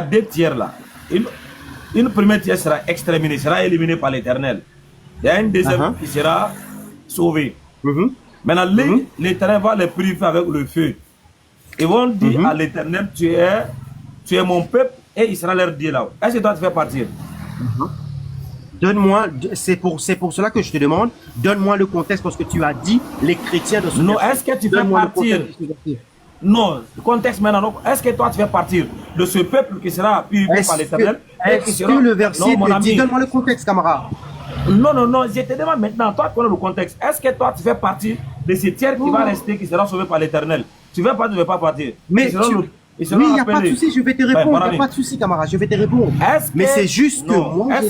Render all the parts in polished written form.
deux tiers là. Une première tiers sera exterminée, sera éliminée par l'Éternel. Il y a une deuxième qui sera sauvée. Maintenant, l'Éternel va les purifier avec le feu. Ils vont dire à l'Éternel, tu es mon peuple, et il sera leur Dieu là. Est-ce que toi tu fais partir? Donne-moi, c'est pour cela que je te demande, donne-moi le contexte, parce que tu as dit les chrétiens de ce Non, est-ce que tu fais partir? Non, le contexte maintenant, est-ce que toi tu fais partir de ce peuple qui sera purifié par l'Éternel? Est-ce que le verset te dit, donne-moi le contexte, camarade? Non, je te demande maintenant, toi tu connais le contexte. Est-ce que toi tu fais partie de ces tiers qui va rester, qui sera sauvé par l'Éternel? Tu veux pas, tu ne veux pas partir? Mais oui, il n'y a pas de souci, je vais te répondre. Il n'y a pas de souci, camarade, je vais te répondre. Mais c'est juste que moi,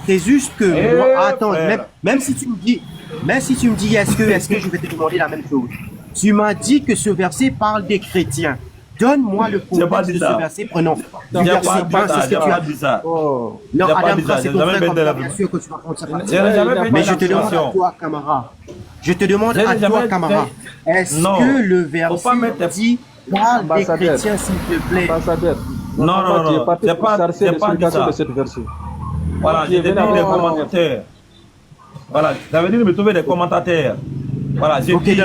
c'est juste que moi, attends, même si tu me dis, est-ce que je vais te demander la même chose. Tu m'as dit que ce verset parle des chrétiens. Donne-moi le contexte de ce verset. Prenons. Non, Adam, c'est ton frère, bien sûr que tu vas prendre sa partie. Mais je te demande à toi, camarade. Je te demande à toi, camarade. Est-ce que le verset dit parle des chrétiens, s'il te plaît? Non, c'est pas ça. Voilà, j'ai donné des commentateurs. Voilà, j'avais dit de me trouver des commentateurs. Voilà, ok,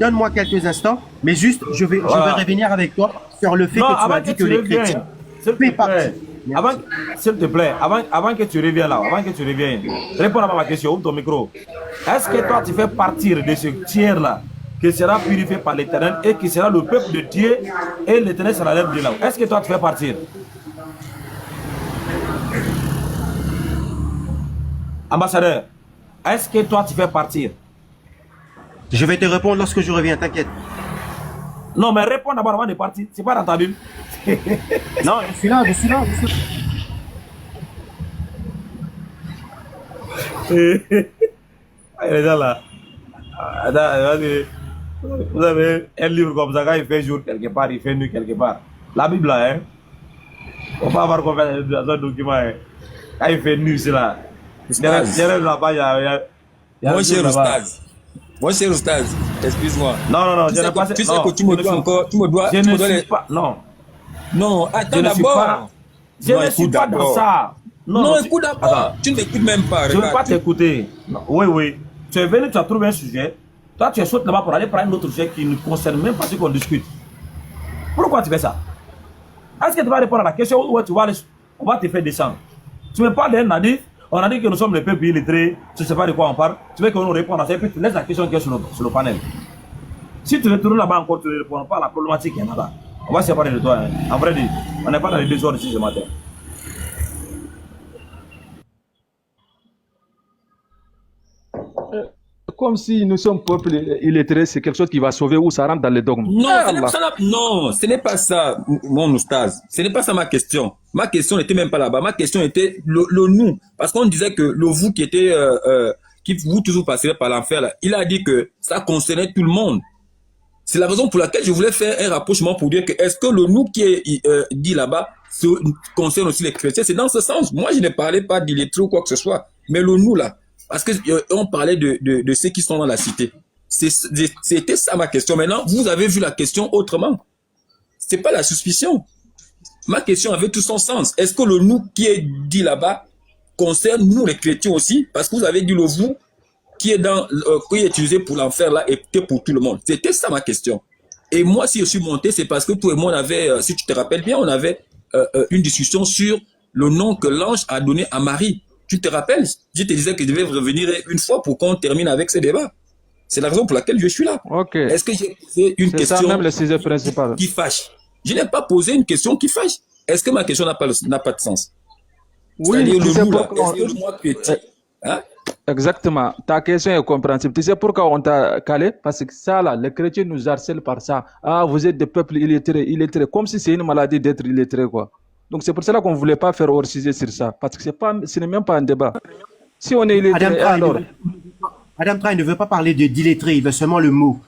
donne-moi quelques instants, mais juste, je vais revenir avec toi sur le fait que tu as dit que les chrétiens font partie. S'il te plaît, avant que tu reviennes là, réponds à ma question, ouvre ton micro. Est-ce que toi tu fais partir de ce tiers-là qui sera purifié par l'Éternel et qui sera le peuple de Dieu et l'Éternel sera l'œuvre de là? Est-ce que toi tu fais partir? Ambassadeur, est-ce que toi tu fais partir? Je vais te répondre lorsque je reviens, t'inquiète. Non, mais réponds d'abord avant de partir. C'est pas dans ta Bible. Non, je suis là. Les gens là. Vous avez un livre comme ça, quand il fait jour quelque part, il fait nuit quelque part. La Bible là, hein. On va avoir confiance dans un document. Hein. Quand il fait nuit, c'est là. Mon cher Oustaz, excuse-moi. Non, tu sais que tu me dois encore, tu me dois les... pas, non. Non, attends d'abord. Je ne suis pas dans ça. Non, écoute d'abord. Tu ne m'écoutes même pas. Je ne veux pas t'écouter. Oui. Tu es venu, tu as trouvé un sujet. Toi, tu es sauté là-bas pour aller prendre un autre sujet qui ne concerne même pas ce qu'on discute. Pourquoi tu fais ça? Est-ce que tu vas répondre à la question ou tu vas aller, on va te faire descendre? Tu me parles d'un hadith. On a dit que nous sommes les peuples illettrés, tu ne sais pas de quoi on parle. Tu veux qu'on nous réponde à ça et puis tu laisses la question qui est sur le panel. Si tu retournes là-bas encore, tu ne réponds pas à la problématique qu'il y en a là. On va se séparer de toi. Hein. En vrai, on n'est pas dans les désordres ici ce matin. Comme si nous sommes peuple illettré, c'est quelque chose qui va sauver ou ça rentre dans les dogmes. Non, ce n'est pas ça, mon oustaz. Ce n'est pas ça ma question. Ma question n'était même pas là-bas. Ma question était le nous. Parce qu'on disait que le vous qui était, qui vous toujours passerez par l'enfer, là, il a dit que ça concernait tout le monde. C'est la raison pour laquelle je voulais faire un rapprochement pour dire que est-ce que le nous qui est dit là-bas concerne aussi les chrétiens? C'est dans ce sens. Moi, je ne parlais pas d'illettré ou quoi que ce soit. Mais le nous là. Parce que on parlait de ceux qui sont dans la cité. C'était ça ma question. Maintenant, vous avez vu la question autrement. C'est pas la suspicion. Ma question avait tout son sens. Est-ce que le nous qui est dit là-bas concerne nous les chrétiens aussi? Parce que vous avez dit le vous qui est qui est utilisé pour l'enfer là et pour tout le monde. C'était ça ma question. Et moi, si je suis monté, c'est parce que toi et moi, on avait, si tu te rappelles bien, on avait une discussion sur le nom que l'ange a donné à Marie. Tu te rappelles? Je te disais que je devais revenir une fois pour qu'on termine avec ce débat. C'est la raison pour laquelle je suis là. Ok. Est-ce que j'ai posé une question même le sujet principal. qui fâche? Je n'ai pas posé une question qui fâche. Est-ce que ma question n'a pas de sens? Oui, c'est-à-dire tu sais pourquoi hein? Exactement. Ta question est compréhensible. Tu sais pourquoi on t'a calé? Parce que ça, là, les chrétiens nous harcèlent par ça. Ah, vous êtes des peuples illettrés. Comme si c'est une maladie d'être illettré, quoi. Donc c'est pour cela qu'on ne voulait pas faire hors-sujet sur ça. Parce que ce n'est même pas un débat. Si on est illettré, alors... Adam Train ne veut pas parler de d'illettré, il veut seulement le mot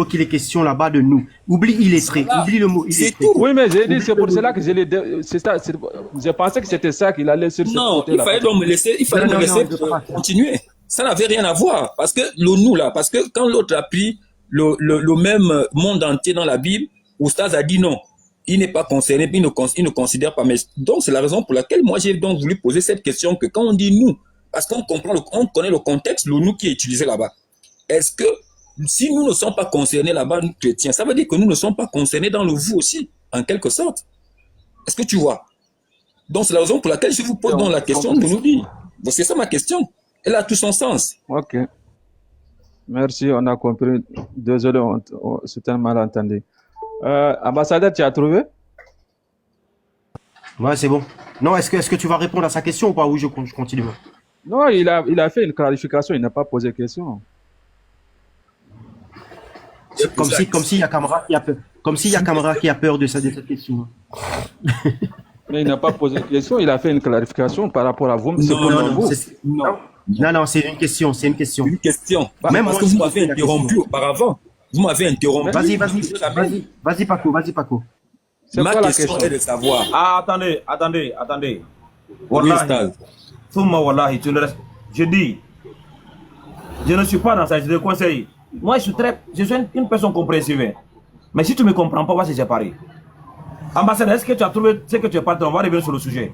qu'il est question là-bas de nous. Oublie illettré, oublie le mot illettré. Oui, mais j'ai dit, c'est pour cela que je pensais que c'était ça qu'il allait sur ce côté-là. Non, il fallait donc me laisser continuer. Ça n'avait rien à voir. Parce que le nous là, parce que quand l'autre a pris le même monde entier dans la Bible, Oustaz a dit non. il n'est pas concerné, il ne considère pas. Mais donc, c'est la raison pour laquelle moi, j'ai donc voulu poser cette question que quand on dit nous, parce qu'on comprend, on connaît le contexte, le nous qui est utilisé là-bas. Est-ce que si nous ne sommes pas concernés là-bas, nous chrétiens, ça veut dire que nous ne sommes pas concernés dans le vous aussi, en quelque sorte. Est-ce que tu vois? Donc, c'est la raison pour laquelle je vous pose donc la question de nous dire. C'est ça ma question. Elle a tout son sens. Ok. Merci, on a compris. Désolé, c'est un malentendu. Ambassadeur, tu as trouvé? Ouais, c'est bon. Non, est-ce que tu vas répondre à sa question ou pas? Oui, je continue. Non, il a fait une clarification, il n'a pas posé question. Comme s'il y a Camara qui a peur. Comme s'il y a Camara qui a peur de cette question. Mais il n'a pas posé de question, il a fait une clarification par rapport à vous. Non, c'est une question, c'est une question. Une question. Même parce que vous m'avez interrompu auparavant. Vous m'avez interrompu. Vas-y, Paco. Ma question est de savoir. Ah, attendez. Wallahi. Wallahi, je dis, je ne suis pas dans ça, je te conseille. Moi, je suis une personne compréhensive. Mais si tu ne me comprends pas, c'est pareil. Ambassadeur, est-ce que tu as trouvé ce que tu es parti? On va revenir sur le sujet.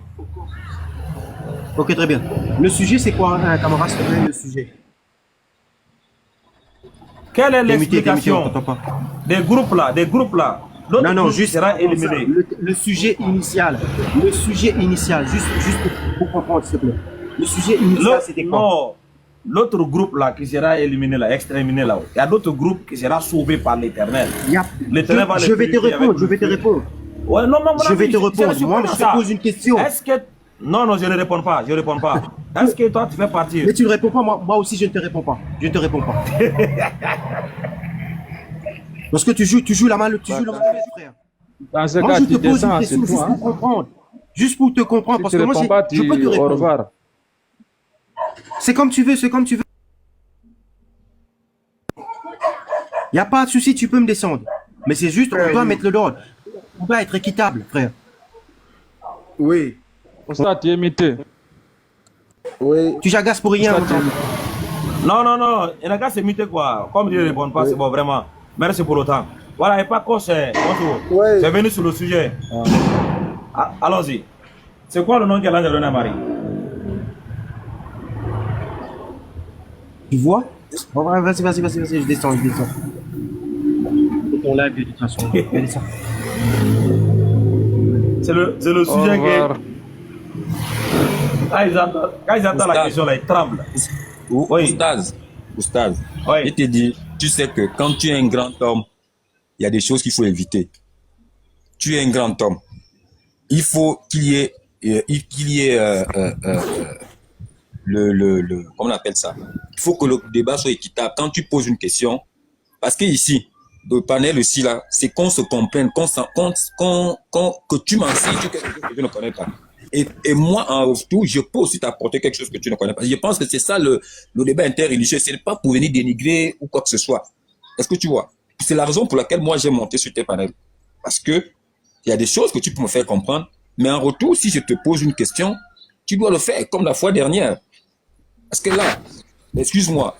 Ok, très bien. Le sujet, c'est quoi, camarade, s'il te plaît, le sujet? Quelle est l'explication des groupes là? Non, juste sera éliminé. Le sujet initial, juste pour comprendre, s'il te plaît. Le sujet initial, c'était quoi? Non, l'autre groupe là qui sera éliminé là, exterminé là, il y a d'autres groupes qui sera sauvé par l'Éternel. Je vais te répondre. Ouais, non, je vais te répondre. Moi, je te pose une question. Est-ce que... Non, je ne réponds pas. Est-ce que toi, tu fais partie? Mais tu ne réponds pas, moi aussi, je ne te réponds pas. Parce que tu joues la mal, frère. Dans ce cas, tu descends, c'est tout. Juste pour comprendre. Juste pour te comprendre. Parce que moi, je peux te répondre. Au revoir. C'est comme tu veux. Il n'y a pas de souci, tu peux me descendre. Mais c'est juste, on doit mettre l'ordre. On doit être équitable, frère. Oui. Pour ça, tu es imité. Oui. Tu j'agaces pour rien. Non. Il n'a qu'à se imiter quoi. Comme il ne répond pas, c'est bon, vraiment. Merci pour le temps. Voilà, et pas quoi c'est. C'est venu sur le sujet. Allons-y. C'est quoi le nom qu'elle a donné à Marie? Tu vois? Vas-y, je descends. Ton live de toute façon. C'est le sujet que... Quand ils entendent la question là, ils tremblent. Oustaz, je te dis, tu sais que quand tu es un grand homme, il y a des choses qu'il faut éviter. Tu es un grand homme. Il faut qu'il y ait, comment on appelle ça? Il faut que le débat soit équitable. Quand tu poses une question, parce que ici, le panel aussi là, c'est qu'on se comprenne, que tu m'enseignes quelque chose que je ne connais pas. Et moi, en retour, je peux aussi t'apporter quelque chose que tu ne connais pas. Je pense que c'est ça le débat interreligieux. Ce n'est pas pour venir dénigrer ou quoi que ce soit. Est-ce que tu vois? C'est la raison pour laquelle moi, j'ai monté sur tes panels. Parce que il y a des choses que tu peux me faire comprendre. Mais en retour, si je te pose une question, tu dois le faire comme la fois dernière. Parce que là, excuse-moi,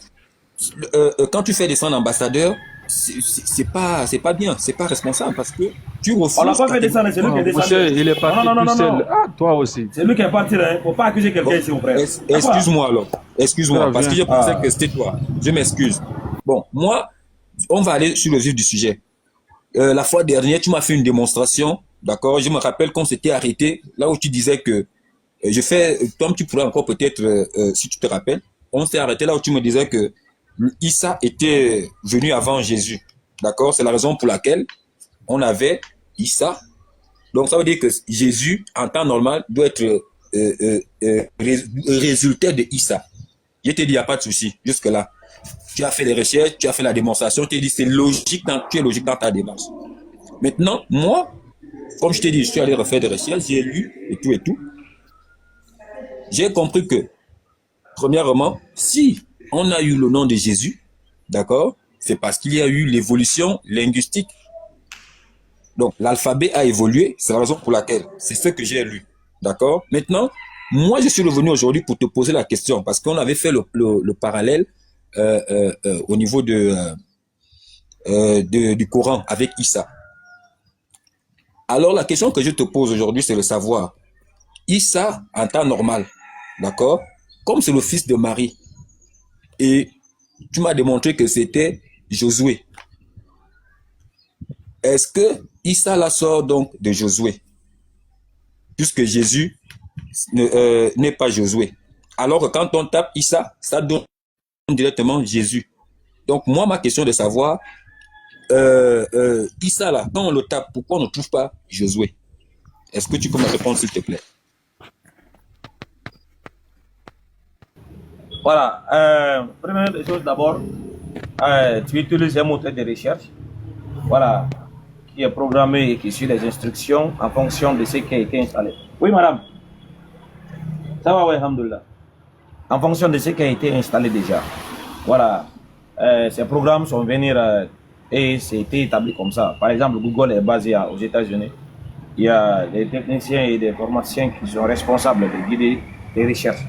quand tu fais descendre ambassadeur, c'est pas bien, c'est pas responsable parce que tu refuses. On l'a pas fait descendre, c'est lui qui est descendu. Il est parti tout seul. Ah, toi aussi. C'est lui qui est parti là, il ne faut pas accuser quelqu'un ici, mon frère. Excuse-moi alors, parce que je pensais que c'était toi. Je m'excuse. Bon, moi, on va aller sur le vif du sujet. La fois dernière, tu m'as fait une démonstration, d'accord? Je me rappelle qu'on s'était arrêté là où tu disais que Tom, tu pourrais encore peut-être, si tu te rappelles, on s'est arrêté là où tu me disais que Issa était venu avant Jésus. D'accord? C'est la raison pour laquelle on avait Issa. Donc, ça veut dire que Jésus, en temps normal, doit être résultat de Issa. Je t'ai dit, il n'y a pas de souci. Jusque-là. Tu as fait les recherches, tu as fait la démonstration. Je t'ai dit, tu es logique dans ta démarche. Maintenant, moi, comme je t'ai dit, je suis allé refaire des recherches, j'ai lu et tout. J'ai compris que, premièrement, si on a eu le nom de Jésus, d'accord, c'est parce qu'il y a eu l'évolution linguistique. Donc, l'alphabet a évolué, c'est la raison pour laquelle, c'est ce que j'ai lu, d'accord. Maintenant, moi, je suis revenu aujourd'hui pour te poser la question, parce qu'on avait fait le parallèle au niveau du Coran avec Issa. Alors la question que je te pose aujourd'hui, c'est de savoir, Issa en temps normal, d'accord? Comme c'est le fils de Marie, et tu m'as démontré que c'était Josué. Est-ce que Issa la sort donc de Josué? Puisque Jésus n'est pas Josué. Alors que quand on tape Issa, ça donne directement Jésus. Donc moi, ma question est de savoir, Issa là, quand on le tape, pourquoi on ne trouve pas Josué? Est-ce que tu peux me répondre s'il te plaît? Voilà, première chose d'abord, tu utilises un moteur de recherche, voilà, qui est programmé et qui suit les instructions en fonction de ce qui a été installé. Oui, madame. Ça va, oui, alhamdoulilah. En fonction de ce qui a été installé déjà. Voilà, ces programmes sont venus et c'était établi comme ça. Par exemple, Google est basé aux États-Unis. Il y a des techniciens et des informaticiens qui sont responsables de guider les recherches.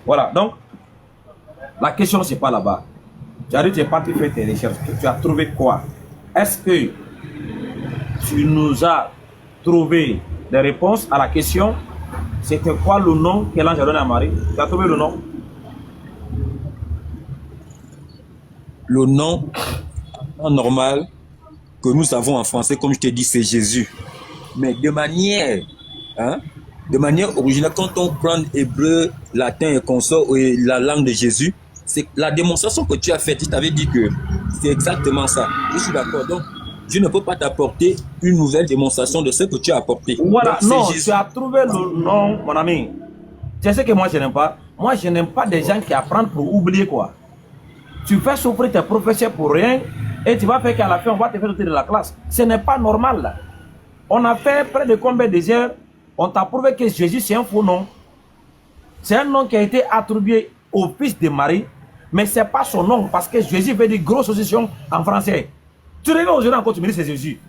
Voilà, donc, la question, c'est pas là-bas. Tu as dit, tu es parti faire tes recherches. Tu as trouvé quoi? Est-ce que tu nous as trouvé des réponses à la question? C'était quoi le nom que l'ange a donné à Marie? Tu as trouvé le nom? Le nom normal que nous avons en français, comme je t'ai dit, c'est Jésus. Mais de manière originale, quand on prend hébreu, latin et consort et la langue de Jésus, c'est la démonstration que tu as faite. Je t'avais dit que c'est exactement ça. Je suis d'accord. Donc, je ne peux pas t'apporter une nouvelle démonstration de ce que tu as apporté. Voilà, donc, non, tu as trouvé le nom, mon ami. Tu sais ce que moi je n'aime pas? Moi, je n'aime pas des gens qui apprennent pour oublier quoi. Tu fais souffrir tes professeurs pour rien et tu vas faire qu'à la fin, on va te faire sortir de la classe. Ce n'est pas normal. Là. On a fait près de combien de heures? On t'a prouvé que Jésus, c'est un faux nom. C'est un nom qui a été attribué au fils de Marie, mais ce n'est pas son nom parce que Jésus veut dire grosse position en français. Tu reviens aujourd'hui encore, tu me dis c'est Jésus.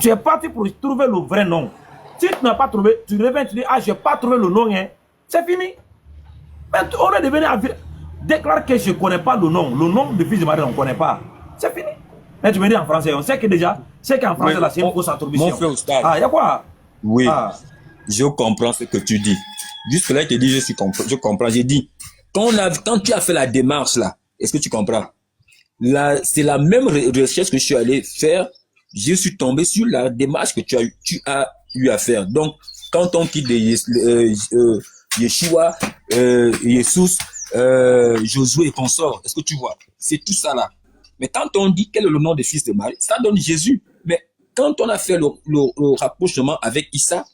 Tu es parti pour trouver le vrai nom. Si tu n'as pas trouvé, tu reviens, tu dis, ah, je n'ai pas trouvé le nom, hein. C'est fini. Mais on est devenu déclare que je ne connais pas le nom du fils de Marie, on ne connaît pas. C'est fini. Mais tu me dis en français, on sait que déjà, c'est qu'en français, là, c'est une fausse attribution. Mon frère Oustaz. Ah, il y a quoi? Oui, je comprends ce que tu dis. Jusque là, il te dit, je comprends. J'ai dit, quand tu as fait la démarche là, est-ce que tu comprends? C'est la même recherche que je suis allé faire. Je suis tombé sur la démarche que tu as eu à faire. Donc, quand on quitte Yeshua, Jesus, Josué et consort, est-ce que tu vois? C'est tout ça là. Mais quand on dit quel est le nom des fils de Marie, ça donne Jésus. Mais quand on a fait le rapprochement avec Issa,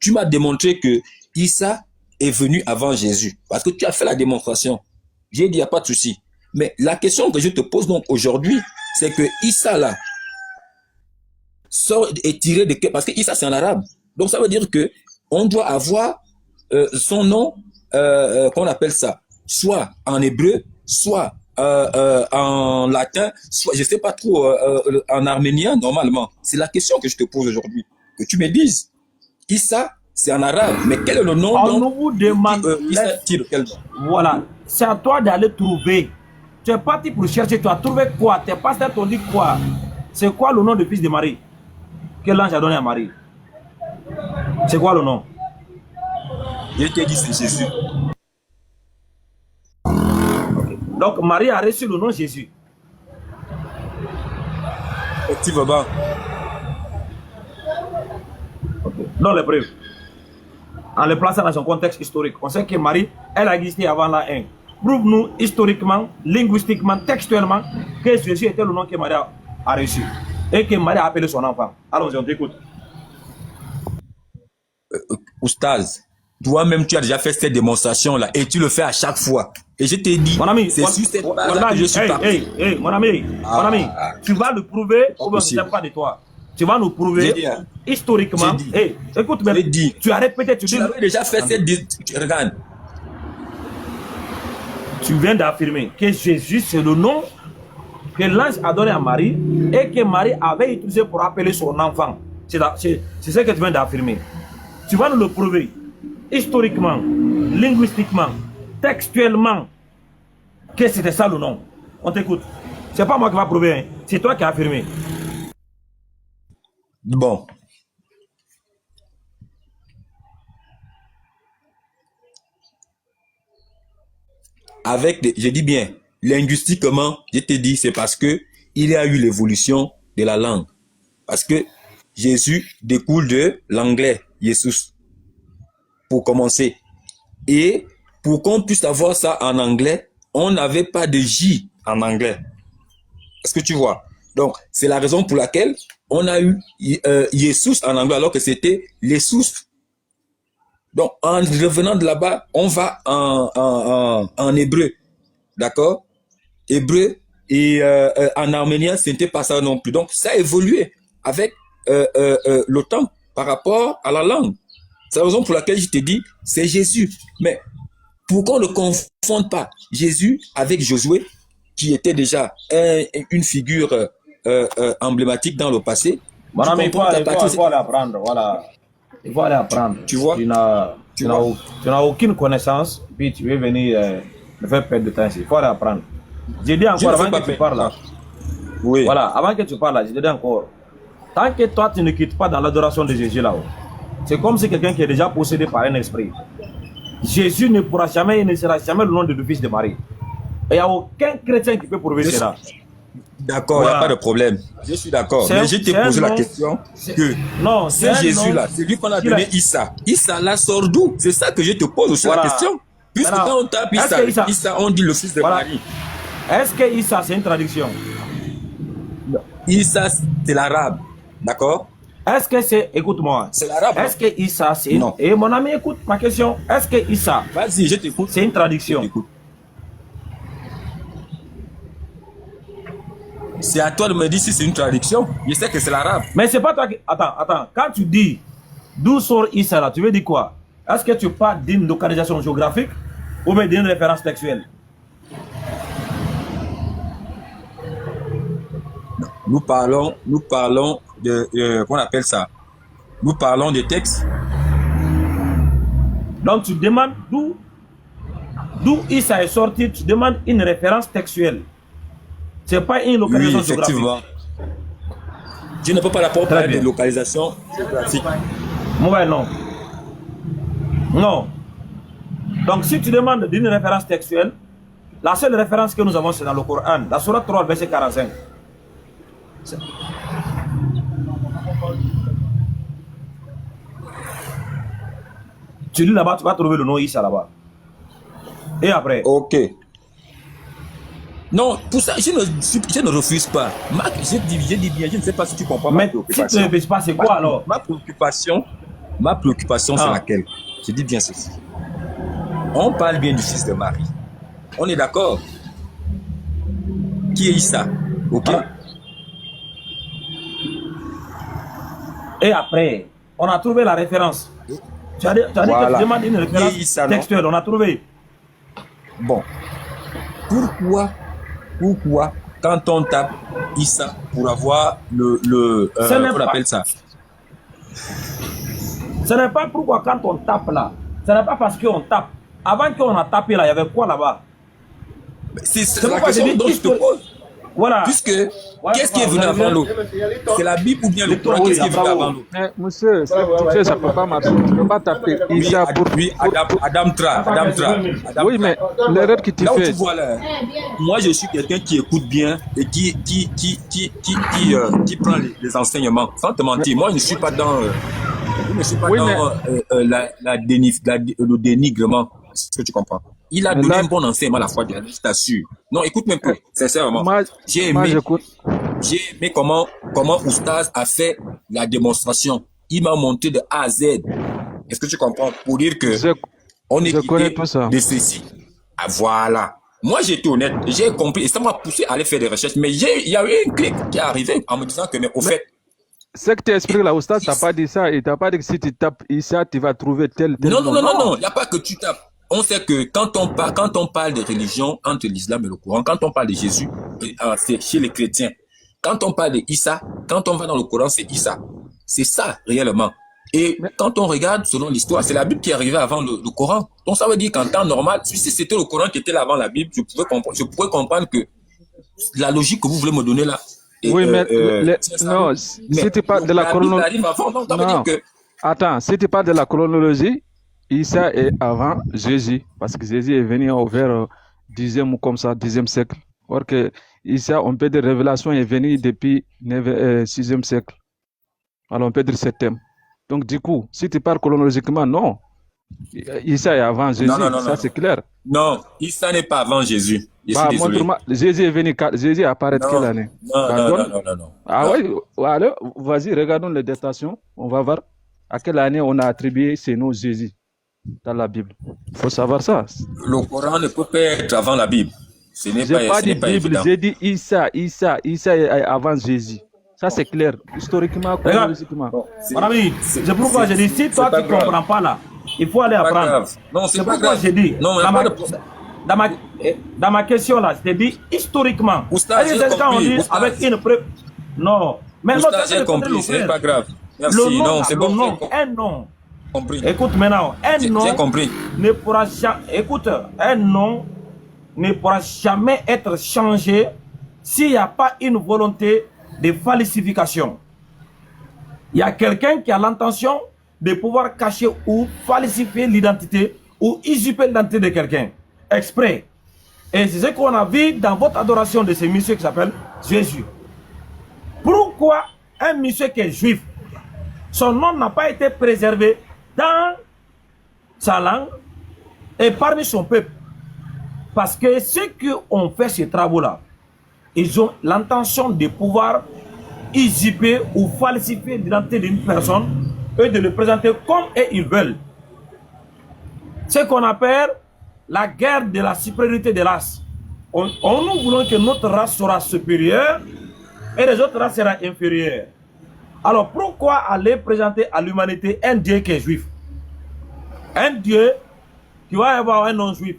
tu m'as démontré que Issa est venu avant Jésus. Parce que tu as fait la démonstration. J'ai dit, il n'y a pas de souci. Mais la question que je te pose donc aujourd'hui, c'est que Issa là, est tiré de quel? Parce que Issa c'est en arabe. Donc ça veut dire que on doit avoir son nom, qu'on appelle ça, soit en hébreu, soit en latin, soit je sais pas trop en arménien normalement. C'est la question que je te pose aujourd'hui. Que tu me dises, Issa c'est en arabe, mais quel est le nom? On vous demande. Issa tire de quel nom? Voilà, c'est à toi d'aller trouver. Tu es parti pour chercher, tu as trouvé quoi? Tes pasteurs t'ont dit quoi? C'est quoi le nom du fils de Marie que l'ange a donné à Marie? C'est quoi le nom? Je t'ai dit c'est Jésus. Okay. Donc Marie a reçu le nom Jésus. Effectivement. Okay. Dans les preuves. En le plaçant dans son contexte historique. On sait que Marie, elle a existé avant la 1. Prouve-nous historiquement, linguistiquement, textuellement que Jésus était le nom que Marie a reçu. Et que Marie a appelé son enfant. Allons-y, on t'écoute. Oustaz, toi-même tu as déjà fait cette démonstration-là et tu le fais à chaque fois. Et je t'ai dit, mon ami, c'est sur cette base que je suis parti. Mon ami, tu vas le prouver ou je ne sais pas de toi. Tu vas nous prouver historiquement. Écoute, tu as répété, tu avais déjà fait cette... Regarde. Tu viens d'affirmer que Jésus, c'est le nom que l'ange a donné à Marie et que Marie avait utilisé pour appeler son enfant. C'est ce que tu viens d'affirmer. Tu vas nous le prouver historiquement, linguistiquement, textuellement que c'était ça le nom. On t'écoute. C'est pas moi qui va prouver, hein. C'est toi qui as affirmé. Bon, je dis bien, linguistiquement, je te dis, c'est parce que il y a eu l'évolution de la langue. Parce que Jésus découle de l'anglais, Jesus, pour commencer. Et pour qu'on puisse avoir ça en anglais, on n'avait pas de J en anglais. Est-ce que tu vois? Donc, c'est la raison pour laquelle on a eu Jesus en anglais alors que c'était Jesus. Donc, en revenant de là-bas, on va en hébreu. D'accord? Hébreu et en arménien, ce n'était pas ça non plus. Donc, ça a évolué avec le temps par rapport à la langue. C'est la raison pour laquelle je te dis, c'est Jésus. Mais pourquoi on ne confonde pas Jésus avec Josué, qui était déjà une figure emblématique dans le passé? Mon ami, il faut aller apprendre. Voilà. Il faut aller apprendre. Tu vois? Tu n'as aucune connaissance, puis tu veux venir me faire perdre de temps ici. Il faut aller apprendre. J'ai dit encore avant que tu parles là. Oui. Voilà, avant que tu parles là, j'ai dit encore. Tant que toi, tu ne quittes pas dans l'adoration de Jésus là-haut, c'est comme si quelqu'un qui est déjà possédé par un esprit. Jésus ne pourra jamais, il ne sera jamais le nom de fils de Marie. Et il n'y a aucun chrétien qui peut prouver cela. D'accord, il n'y a pas de problème. Je suis d'accord. Mais je t'ai posé la question que non, c'est Jésus-là, c'est lui qu'on a donné Issa. Issa là sort d'où? C'est ça que je te pose aussi la question. Puisque quand on tape Issa, on dit le fils de Marie. Est-ce que Issa, c'est une traduction? Issa, c'est l'arabe. D'accord? Est-ce que c'est, écoute-moi, c'est l'arabe? Est-ce que Issa, c'est une... Et mon ami, écoute ma question. Est-ce que Issa, vas-y, je t'écoute. C'est une traduction? C'est à toi de me dire si c'est une traduction. Je sais que c'est l'arabe. Mais c'est pas toi qui... Attends. Quand tu dis d'où sort Issa là, tu veux dire quoi? Est-ce que tu parles d'une localisation géographique ou bien d'une référence textuelle? Nous parlons de qu'on appelle ça. Nous parlons des textes. Donc tu demandes d'où Issa est sorti, tu demandes une référence textuelle. C'est pas une localisation géographique. Je ne peux pas répondre à une localisation géographique. Moi, non. Non. Donc si tu demandes d'une référence textuelle, la seule référence que nous avons c'est dans le Coran, la sourate 3, verset 45. Tu lis là-bas, tu vas trouver le nom Issa là-bas. Et après? Ok. Non, pour ça, je ne refuse pas. Je dis bien, je ne sais pas si tu comprends ma préoccupation. Si tu ne refuses pas, c'est quoi alors? Ma préoccupation, c'est laquelle? Je dis bien ceci. On parle bien du fils de Marie. On est d'accord? Qui est Issa? Ok? Et après, on a trouvé la référence. Tu as dit que tu demandes une référence textuelle, on a trouvé. Bon. Pourquoi, quand on tape Issa pour avoir qu'on appelle ça? Ce n'est pas pourquoi quand on tape là. Ce n'est pas parce qu'on tape. Avant qu'on a tapé là, il y avait quoi là-bas? C'est la question dont je te pose. Voilà. Puisque, qu'est-ce qui est venu avant l'autre? C'est la Bible ou bien le Coran? Qu'est-ce qui est venu avant l'autre? Monsieur, ça ne peut pas marcher. Tu ne peux pas taper Issa pour... Oui, Adam Tra. Oui, mais l'erreur que tu fais... Tu vois là, moi, je suis quelqu'un qui écoute bien et qui prend les enseignements. Sans te mentir, moi, je ne suis pas dans... le dénigrement. Est-ce que tu comprends? Il a donné un bon enseignement à la fois, je t'assure. Non, écoute même peu, sincèrement. J'ai aimé comment Oustaz a fait la démonstration. Il m'a monté de A à Z. Est-ce que tu comprends? Pour dire que on est de ceci. Ah, voilà. Moi, j'étais honnête. J'ai compris. Et ça m'a poussé à aller faire des recherches. Mais il y a eu un clic qui est arrivé en me disant que, mais au fait, ce que tu expliques là, Oustaz, tu n'as pas dit ça. Il t'a pas dit que si tu tapes Issa, tu vas trouver tel. Non. Il n'y a pas que tu tapes. On sait que quand on parle de religion entre l'islam et le Coran, quand on parle de Jésus, c'est chez les chrétiens. Quand on parle de Issa, quand on va dans le Coran, c'est Issa. C'est ça, réellement. Et quand on regarde, selon l'histoire, c'est la Bible qui est arrivée avant le Coran. Donc ça veut dire qu'en temps normal, si c'était le Coran qui était là avant la Bible, je pourrais comprendre que la logique que vous voulez me donner là. Oui, non, si tu parles de la chronologie... Non, attends, si tu parles de la chronologie, Issa est avant Jésus, parce que Jésus est venu vers 10e ou comme ça, 10e siècle. Or que ici, on peut dire révélation est venue depuis 6e siècle. Alors on peut dire 7e. Donc du coup, si tu parles chronologiquement, non. Issa est avant Jésus, ça c'est clair. Non, Issa n'est pas avant Jésus. Bah, Jésus est venu, Jésus apparaît quelle année? Non. Ah oui, alors, vas-y, regardons les datations. On va voir à quelle année on a attribué ces noms Jésus dans la Bible. Il faut savoir ça. Le Coran ne peut pas être avant la Bible. Ce n'est pas Bible, évident. j'ai dit Issa est avant Jésus. Ça c'est clair, historiquement, chronologiquement. Mon ami, c'est pourquoi j'ai dit, si toi tu ne comprends pas là, il faut aller apprendre. Non, c'est pourquoi j'ai dit, dans ma question là, je t'ai dit historiquement. Quand on dit avec une preuve. Non, mais l'autre, j'ai compris, c'est pas grave. Merci, non, c'est bon. Un nom. Compris. Écoute maintenant, un nom ne pourra jamais, écoute, un nom ne pourra jamais être changé s'il n'y a pas une volonté de falsification. Il y a quelqu'un qui a l'intention de pouvoir cacher ou falsifier l'identité ou usurper l'identité de quelqu'un, exprès. Et c'est ce qu'on a vu dans votre adoration de ce monsieur qui s'appelle Jésus. Pourquoi un monsieur qui est juif, son nom n'a pas été préservé dans sa langue et parmi son peuple? Parce que ceux qui ont fait ces travaux-là, ils ont l'intention de pouvoir usurper ou falsifier l'identité d'une personne et de le présenter comme ils veulent. Ce qu'on appelle la guerre de la supériorité des races. Nous voulons que notre race sera supérieure et les autres races seront inférieures. Alors pourquoi aller présenter à l'humanité un Dieu qui est juif? Un Dieu qui va avoir un nom juif.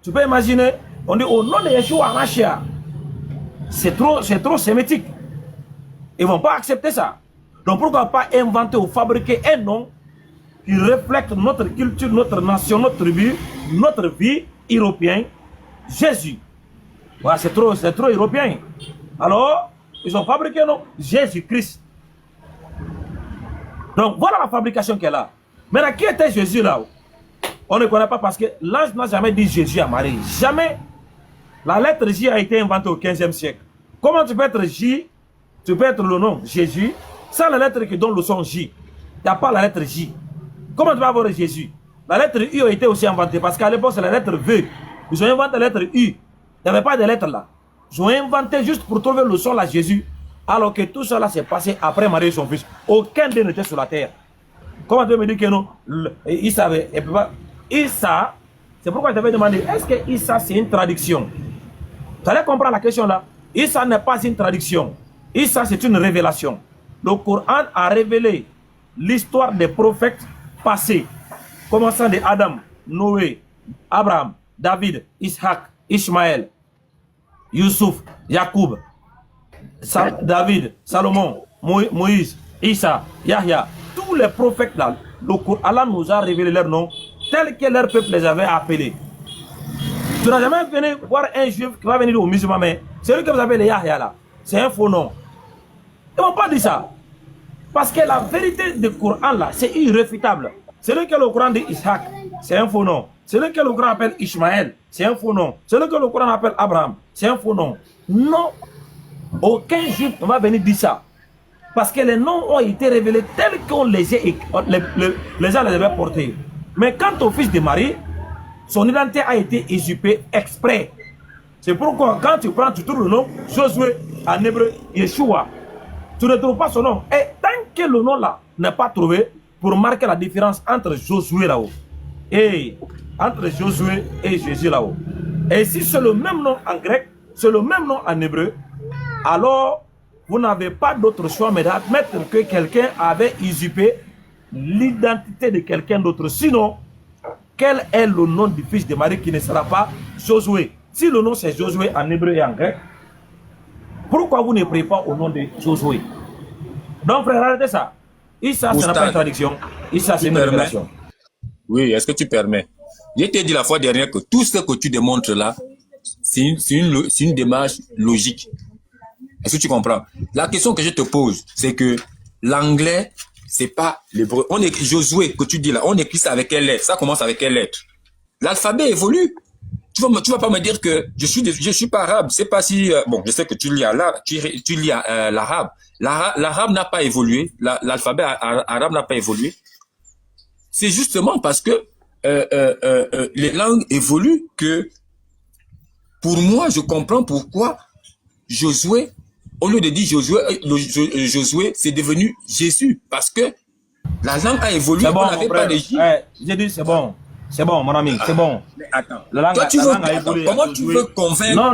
Tu peux imaginer, on dit au nom de Yeshua HaMashiach. C'est trop sémitique. Ils ne vont pas accepter ça. Donc pourquoi pas inventer ou fabriquer un nom qui reflète notre culture, notre nation, notre tribu, notre vie européenne, Jésus. Voilà, c'est trop européen. Alors, ils ont fabriqué un nom, Jésus-Christ. Donc voilà la fabrication qu'elle a. Maintenant, qui était Jésus là? On ne connaît pas parce que l'ange n'a jamais dit Jésus à Marie. Jamais. La lettre J a été inventée au 15e siècle. Comment tu peux être J, tu peux être le nom Jésus, sans la lettre qui donne le son J? Il n'y a pas la lettre J. Comment tu vas avoir Jésus? La lettre U a été aussi inventée parce qu'à l'époque c'est la lettre V. Ils ont inventé la lettre U. Il n'y avait pas de lettre là. Ils ont inventé juste pour trouver le son là Jésus. Alors que tout cela s'est passé après Marie et son fils. Aucun d'eux n'était sur la terre. Comment tu me dire que non? Issa avait. Issa, c'est pourquoi je t'avais demandé, est-ce que Issa c'est une traduction? Tu allais comprendre la question là. Issa n'est pas une traduction. Issa c'est une révélation. Le Coran a révélé l'histoire des prophètes passés, commençant de Adam, Noé, Abraham, David, Ishaq, Ishmaël, Youssouf, Jacob, David, Salomon, Moïse, Issa, Yahya, tous les prophètes là, le Coran nous a révélé leurs noms tels que leur peuple les avait appelés. Tu n'as jamais venu voir un juif qui va venir au musulman, mais celui que vous appelez Yahya là, c'est un faux nom. Ils ne vont pas dire ça. Parce que la vérité du Coran là, c'est irréfutable. Celui que le Coran dit Ishaq, c'est un faux nom. Celui que le Coran appelle Ishmaël, c'est un faux nom. Celui que le Coran appelle Abraham, c'est un faux nom. Non, aucun juif ne va venir dire ça. Parce que les noms ont été révélés tels qu'on les gens les avaient portés. Mais quant au fils de Marie, son identité a été usurpée exprès. C'est pourquoi quand tu prends, tu trouves le nom Josué en hébreu, Yeshua. Tu ne trouves pas son nom. Et tant que le nom là n'est pas trouvé pour marquer la différence entre Josué là-haut et entre Josué et Jésus là-haut. Et si c'est le même nom en grec, c'est le même nom en hébreu, alors vous n'avez pas d'autre choix mais d'admettre que quelqu'un avait usurpé l'identité de quelqu'un d'autre. Sinon, quel est le nom du fils de Marie qui ne sera pas Josué? Si le nom c'est Josué en hébreu et en grec, pourquoi vous ne priez pas au nom de Josué? Donc frère, arrêtez ça. Issa, ce n'est pas une traduction. Issa, c'est une révélation. Oui, est-ce que tu permets? Je t'ai dit la fois dernière que tout ce que tu démontres là, c'est une démarche logique. Est-ce que tu comprends? La question que je te pose, c'est que l'anglais, c'est pas l'hébreu. On écrit Josué que tu dis là, on écrit ça avec quelle lettre? Ça commence avec quelle lettre? L'alphabet évolue. tu vas pas me dire que je suis pas arabe. C'est pas si bon, je sais que tu lis l'arabe. L'arabe n'a pas évolué. L'alphabet arabe n'a pas évolué. C'est justement parce que les langues évoluent que, pour moi, je comprends pourquoi Josué, au lieu de dire Josué, c'est devenu Jésus. Parce que la langue a évolué, bon, on n'avait pas de J. J'ai dit, c'est bon. C'est bon, mon ami, c'est bon. Attends. La langue, Toi, a évolué. comment tu veux convaincre? Non.